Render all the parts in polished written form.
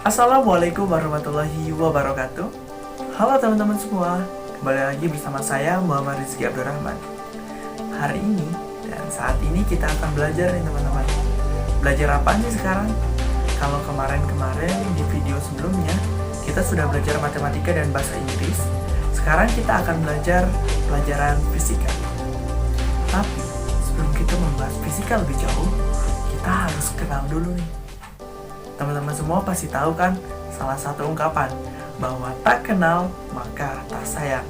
Assalamualaikum warahmatullahi wabarakatuh. Halo teman-teman semua, kembali lagi bersama saya Muhammad Rizky Abdurrahman. Hari ini dan saat ini kita akan belajar nih teman-teman. Belajar apa nih sekarang? Kalau kemarin-kemarin di video sebelumnya kita sudah belajar matematika dan bahasa Inggris. Sekarang kita akan belajar pelajaran fisika. Tapi sebelum kita membahas fisika lebih jauh, kita harus kenal dulu nih. Teman-teman semua pasti tahu kan salah satu ungkapan bahwa tak kenal maka tak sayang.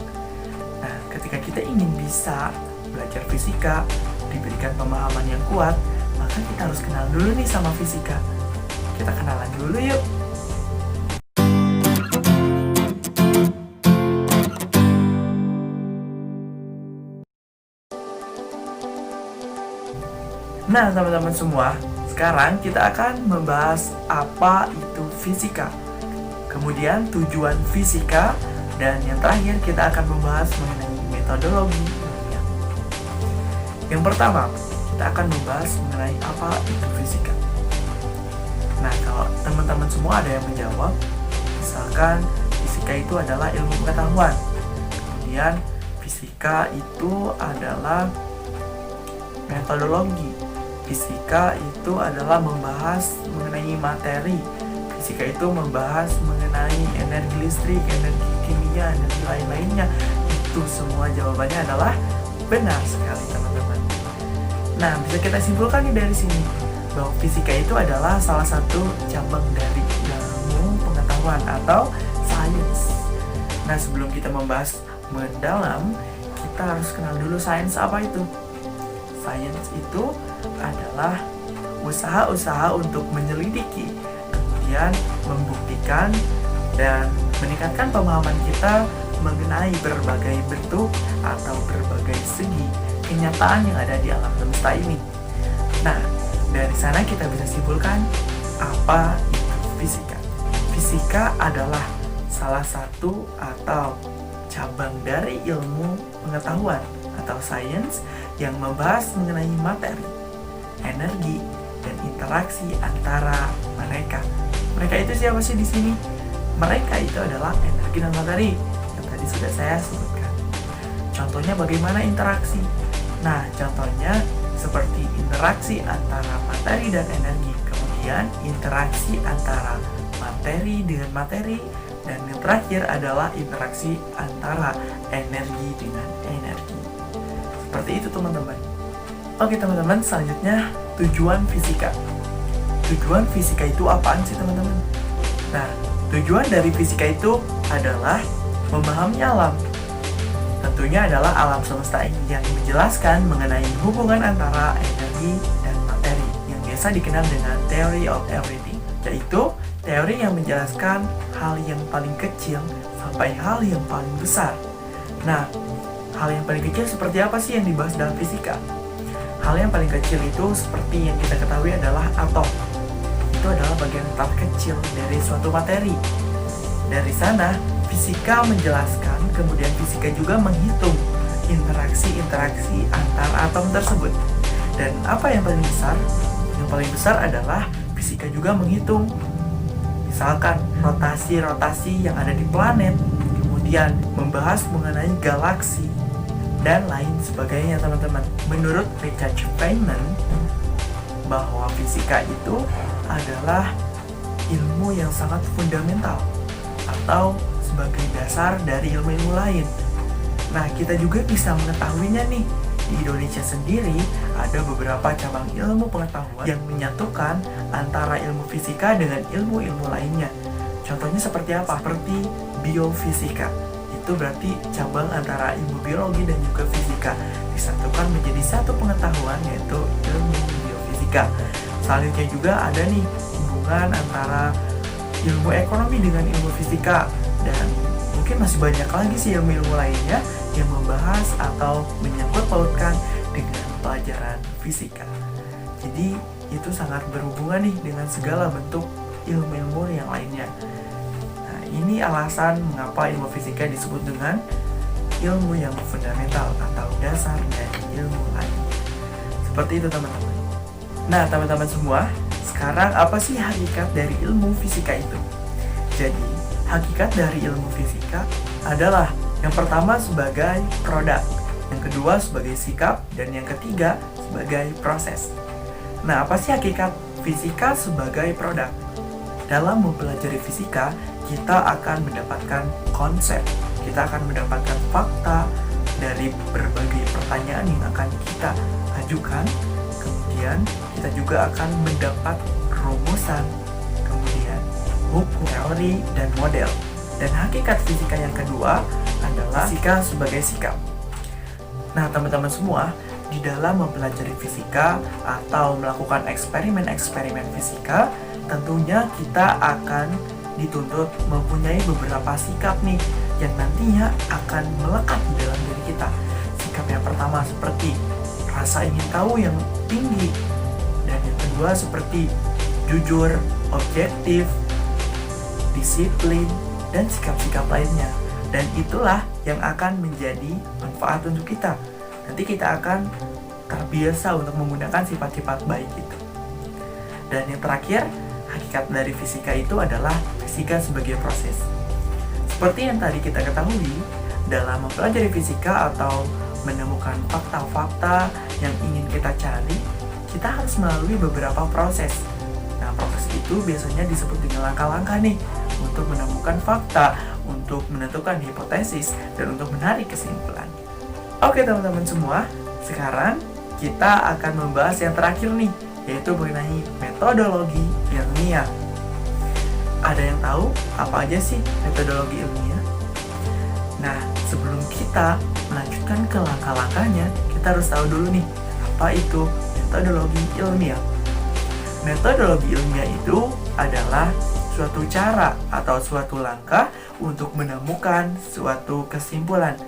Nah, ketika kita ingin bisa belajar fisika, diberikan pemahaman yang kuat, maka kita harus kenal dulu nih sama fisika. Kita kenalan dulu yuk. Nah, teman-teman semua, sekarang kita akan membahas apa itu fisika, kemudian tujuan fisika, dan yang terakhir kita akan membahas mengenai metodologi ilmiah. Yang pertama, kita akan membahas mengenai apa itu fisika. Nah, kalau teman-teman semua ada yang menjawab, misalkan fisika itu adalah ilmu pengetahuan, kemudian fisika itu adalah metodologi, fisika itu adalah membahas mengenai materi, fisika itu membahas mengenai energi listrik, energi kimia, energi lain-lainnya. Itu semua jawabannya adalah benar sekali teman-teman. Nah, bisa kita simpulkan nih dari sini bahwa fisika itu adalah salah satu cabang dari ilmu pengetahuan atau sains. Nah, sebelum kita membahas mendalam, kita harus kenal dulu sains apa itu. Sains itu adalah usaha-usaha untuk menyelidiki, kemudian membuktikan dan meningkatkan pemahaman kita mengenai berbagai bentuk atau berbagai segi kenyataan yang ada di alam semesta ini. Nah, dari sana kita bisa simpulkan apa itu fisika. Fisika adalah salah satu atau cabang dari ilmu pengetahuan atau sains yang membahas mengenai materi, energi, dan interaksi antara mereka. Mereka itu siapa sih di sini? Mereka itu adalah energi dan materi yang tadi sudah saya sebutkan. Contohnya bagaimana interaksi? Nah, contohnya seperti interaksi antara materi dan energi, kemudian interaksi antara materi dengan materi, dan yang terakhir adalah interaksi antara energi dengan energi. Seperti itu teman-teman. Oke teman-teman, selanjutnya tujuan fisika. Tujuan fisika itu apaan sih teman-teman? Nah, tujuan dari fisika itu adalah memahami alam. Tentunya adalah alam semesta ini yang menjelaskan mengenai hubungan antara energi dan materi yang biasa dikenal dengan theory of everything, yaitu teori yang menjelaskan hal yang paling kecil sampai hal yang paling besar. Nah, hal yang paling kecil seperti apa sih yang dibahas dalam fisika? Hal yang paling kecil itu seperti yang kita ketahui adalah atom. Itu adalah bagian terkecil dari suatu materi. Dari sana, fisika menjelaskan, kemudian fisika juga menghitung interaksi-interaksi antar atom tersebut. Dan apa yang paling besar? Yang paling besar adalah fisika juga menghitung misalkan rotasi-rotasi yang ada di planet, kemudian membahas mengenai galaksi, dan lain sebagainya teman-teman. Menurut Richard Feynman, bahwa fisika itu adalah ilmu yang sangat fundamental atau sebagai dasar dari ilmu-ilmu lain. Nah, kita juga bisa mengetahuinya nih. Di Indonesia sendiri ada beberapa cabang ilmu pengetahuan yang menyatukan antara ilmu fisika dengan ilmu-ilmu lainnya. Contohnya seperti apa? Seperti biofisika. Itu berarti cabang antara ilmu biologi dan juga fisika disatukan menjadi satu pengetahuan, yaitu ilmu biofisika. Selanjutnya juga ada nih hubungan antara ilmu ekonomi dengan ilmu fisika, dan mungkin masih banyak lagi sih ilmu-ilmu lainnya yang membahas atau menyangkut pautkan dengan pelajaran fisika. Jadi itu sangat berhubungan nih dengan segala bentuk ilmu-ilmu yang lainnya. Nah, ini alasan mengapa ilmu fisika disebut dengan ilmu yang fundamental atau dasar dari ilmu lain. Seperti itu teman-teman. Nah teman-teman semua, sekarang apa sih hakikat dari ilmu fisika itu? Jadi, hakikat dari ilmu fisika adalah yang pertama sebagai produk, yang kedua sebagai sikap, dan yang ketiga sebagai proses. Nah, apa sih hakikat fisika sebagai produk? Dalam mempelajari fisika, kita akan mendapatkan konsep, kita akan mendapatkan fakta dari berbagai pertanyaan yang akan kita ajukan. Kemudian kita juga akan mendapat rumusan, kemudian hukum, teori, dan model. Dan hakikat fisika yang kedua adalah fisika sebagai sikap. Nah, teman-teman semua, di dalam mempelajari fisika atau melakukan eksperimen-eksperimen fisika, tentunya kita akan dituntut mempunyai beberapa sikap nih yang nantinya akan melekat di dalam diri kita. Sikap yang pertama seperti rasa ingin tahu yang tinggi, dan yang kedua seperti jujur, objektif, disiplin, dan sikap-sikap lainnya. Dan itulah yang akan menjadi manfaat untuk kita. Nanti kita akan terbiasa untuk menggunakan sifat-sifat baik itu. Dan yang terakhir, hakikat dari fisika itu adalah fisika sebagai proses. Seperti yang tadi kita ketahui, dalam mempelajari fisika atau menemukan fakta-fakta yang ingin kita cari, kita harus melalui beberapa proses. Nah, proses itu biasanya disebut dengan langkah-langkah nih, untuk menemukan fakta, untuk menentukan hipotesis, dan untuk menarik kesimpulan. Oke teman-teman semua, sekarang kita akan membahas yang terakhir nih, yaitu mengenai metodologi ilmiah. Ada yang tahu apa aja sih metodologi ilmiah? Nah, sebelum kita melanjutkan ke langkah-langkahnya, kita harus tahu dulu nih, apa itu metodologi ilmiah. Metodologi ilmiah itu adalah suatu cara atau suatu langkah untuk menemukan suatu kesimpulan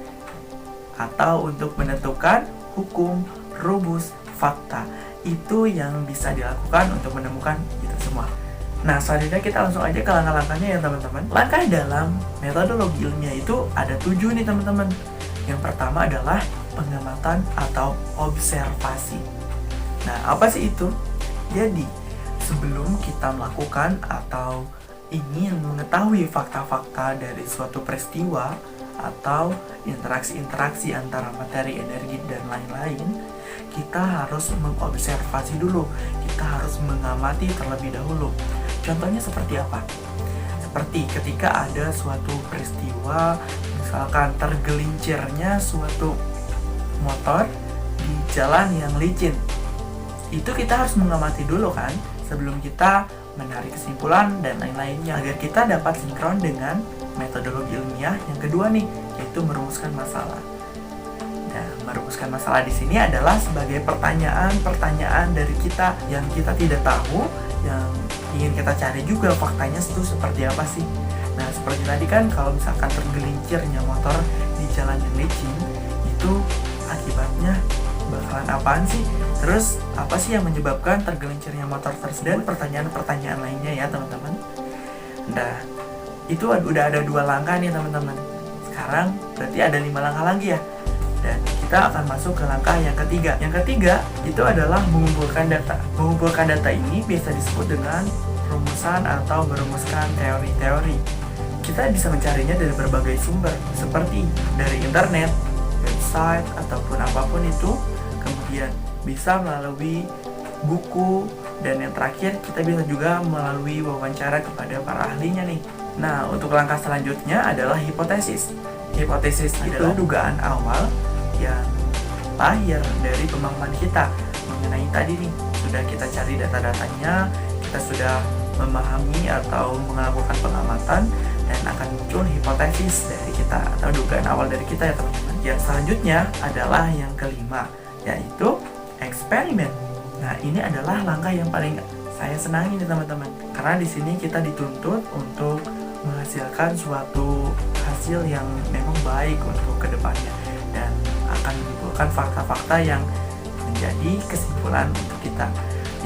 atau untuk menentukan hukum, rumus, fakta. Itu yang bisa dilakukan untuk menemukan itu semua. Nah, selanjutnya kita langsung aja ke langkah-langkahnya ya teman-teman. Langkah dalam metodologi ilmiah itu ada 7 nih teman-teman. Yang pertama adalah pengamatan atau observasi. Nah, apa sih itu? Jadi, sebelum kita melakukan atau ingin mengetahui fakta-fakta dari suatu peristiwa atau interaksi-interaksi antara materi, energi, dan lain-lain, kita harus mengobservasi dulu. Kita harus mengamati terlebih dahulu. Contohnya seperti apa? Seperti ketika ada suatu peristiwa, misalkan tergelincirnya suatu motor di jalan yang licin. Itu kita harus mengamati dulu kan, sebelum kita menarik kesimpulan dan lain-lainnya, agar kita dapat sinkron dengan metodologi ilmiah yang kedua nih, yaitu merumuskan masalah. Nah, merumuskan masalah di sini adalah sebagai pertanyaan-pertanyaan dari kita yang kita tidak tahu, yang ingin kita cari juga faktanya itu seperti apa sih. Nah, seperti tadi kan, kalau misalkan tergelincirnya motor di jalan yang licin, itu akibatnya bakalan apaan sih? Terus apa sih yang menyebabkan tergelincirnya motor tersebut? Dan pertanyaan-pertanyaan lainnya ya teman-teman. Nah, itu udah ada 2 langkah nih teman-teman. Sekarang berarti ada 5 langkah lagi ya. Dan kita akan masuk ke langkah yang ketiga. Yang ketiga itu adalah mengumpulkan data. Mengumpulkan data ini biasa disebut dengan rumusan atau merumuskan teori-teori. Kita bisa mencarinya dari berbagai sumber, seperti dari internet, website, ataupun apapun itu. Kemudian bisa melalui buku, dan yang terakhir kita bisa juga melalui wawancara kepada para ahlinya nih. Nah, untuk langkah selanjutnya adalah hipotesis. Hipotesis adalah dugaan awal yang lahir dari pemahaman kita mengenai tadi nih. Sudah kita cari data-datanya, kita sudah memahami atau melakukan pengamatan, dan akan muncul hipotesis dari kita atau dugaan awal dari kita ya teman-teman. Yang selanjutnya adalah yang kelima, yaitu eksperimen. Nah, ini adalah langkah yang paling saya senangi nih teman-teman, karena di sini kita dituntut untuk menghasilkan suatu hasil yang memang baik untuk kedepannya, dan akan menimbulkan fakta-fakta yang menjadi kesimpulan untuk kita.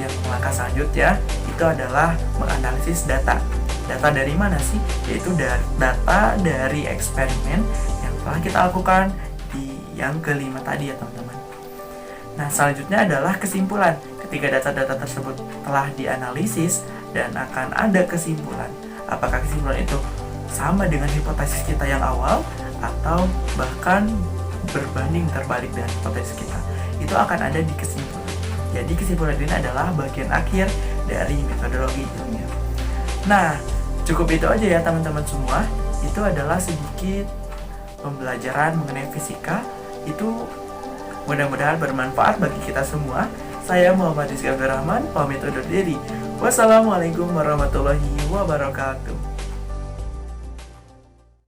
Yang langkah selanjutnya itu adalah menganalisis data. Data dari mana sih? Yaitu data dari eksperimen yang telah kita lakukan di yang kelima tadi ya teman-teman. Nah, selanjutnya adalah kesimpulan. Ketika data-data tersebut telah dianalisis dan akan ada kesimpulan, Apakah kesimpulan itu sama dengan hipotesis kita yang awal atau bahkan berbanding terbalik dengan hipotesis kita? Itu akan ada di kesimpulan. Jadi kesimpulan ini adalah bagian akhir dari metodologi ilmiah. Nah, cukup itu aja ya teman-teman semua. Itu adalah sedikit pembelajaran mengenai fisika. Itu mudah-mudahan bermanfaat bagi kita semua. Saya Muhammad Rizky Abdurrahman, pamit undur diri. Wassalamualaikum warahmatullahi wabarakatuh.